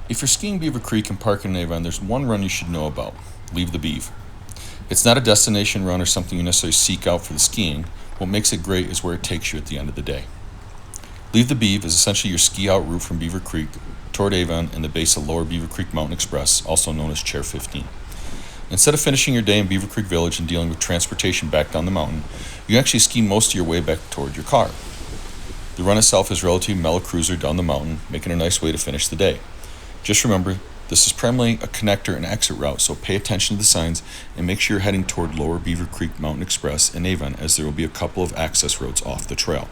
If you're skiing Beaver Creek and parking in Avon, there's one run you should know about, Leav the Beav. It's not a destination run or something you necessarily seek out for the skiing. What makes it great is where it takes you at the end of the day. Leav the Beav is essentially your ski out route from Beaver Creek toward Avon and the base of Lower Beaver Creek Mountain Express, also known as Chair 15. Instead of finishing your day in Beaver Creek Village and dealing with transportation back down the mountain, you actually ski most of your way back toward your car. The run itself is a relatively mellow cruiser down the mountain, making a nice way to finish the day. Just remember, this is primarily a connector and exit route, so pay attention to the signs and make sure you're heading toward Lower Beaver Creek Mountain Express in Avon, as there will be a couple of access roads off the trail.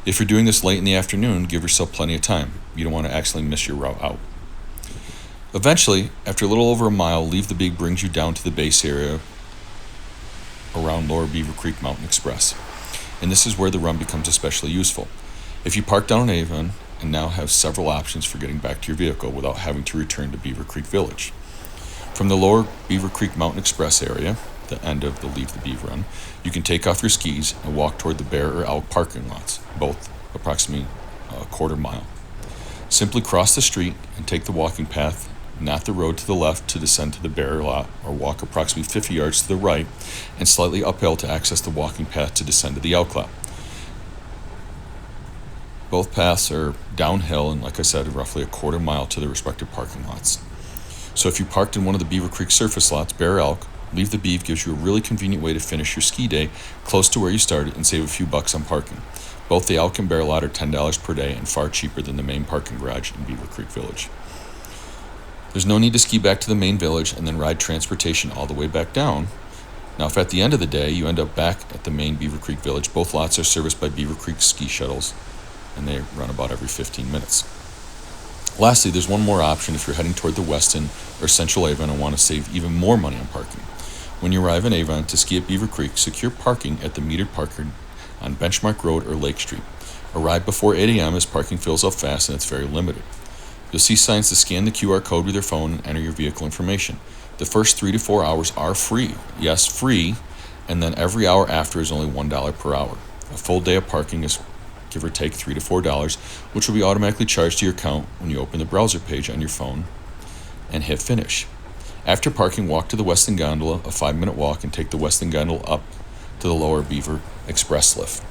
If you're doing this late in the afternoon, give yourself plenty of time. You don't want to accidentally miss your route out. Eventually, after a little over a mile, Leav the Beav brings you down to the base area around Lower Beaver Creek Mountain Express. And this is where the run becomes especially useful. If you park down in Avon and now have several options for getting back to your vehicle without having to return to Beaver Creek Village. From the Lower Beaver Creek Mountain Express area, the end of the Leav the Beav run, you can take off your skis and walk toward the Bear or Elk parking lots, both approximately a quarter mile. Simply cross the street and take the walking path, not the road to the left, to descend to the Bear Lot, or walk approximately 50 yards to the right and slightly uphill to access the walking path to descend to the Elk Lot. Both paths are downhill and, like I said, roughly a quarter mile to their respective parking lots. So if you parked in one of the Beaver Creek surface lots, Bear Elk, Leav the Beav gives you a really convenient way to finish your ski day close to where you started and save a few bucks on parking. Both the Elk and Bear Lot are $10 per day and far cheaper than the main parking garage in Beaver Creek Village. There's no need to ski back to the main village and then ride transportation all the way back down. Now, if at the end of the day you end up back at the main Beaver Creek Village, both lots are serviced by Beaver Creek ski shuttles, and they run about every 15 minutes. Lastly, there's one more option if you're heading toward the Weston or Central Avon and want to save even more money on parking. When you arrive in Avon to ski at Beaver Creek, secure parking at the metered parking on Benchmark Road or Lake Street. Arrive before 8 a.m. as parking fills up fast and it's very limited. You'll see signs to scan the QR code with your phone and enter your vehicle information. The first 3 to 4 hours are free. Yes, free, and then every hour after is only $1 per hour. A full day of parking is give or take $3 to $4, which will be automatically charged to your account when you open the browser page on your phone and hit finish. After parking, walk to the Weston Gondola, a 5-minute walk, and take the Weston Gondola up to the Lower Beaver Express lift.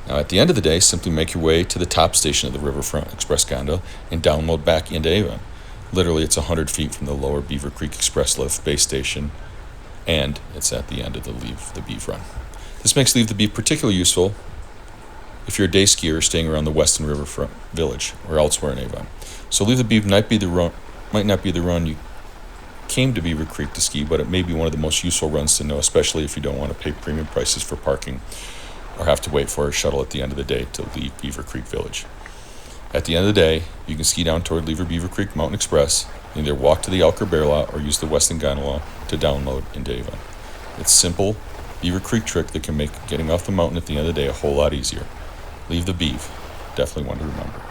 Now, at the end of the day, simply make your way to the top station of the Riverfront Express Gondola and download back into Avon. Literally, it's 100 feet from the Lower Beaver Creek Express lift base station, and it's at the end of the Leav the Beav run. This makes Leav the Beav particularly useful if you're a day skier staying around the Weston Riverfront Village or elsewhere in Avon. So Leav the Beav might not be the run you came to Beaver Creek to ski, but it may be one of the most useful runs to know, especially if you don't want to pay premium prices for parking or have to wait for a shuttle at the end of the day to leave Beaver Creek Village. At the end of the day, you can ski down toward Beaver Creek Mountain Express, and either walk to the Elk or Bear Lot or use the Weston Gondola to download into Avon. It's a simple Beaver Creek trick that can make getting off the mountain at the end of the day a whole lot easier. Leav the Beav. Definitely one to remember.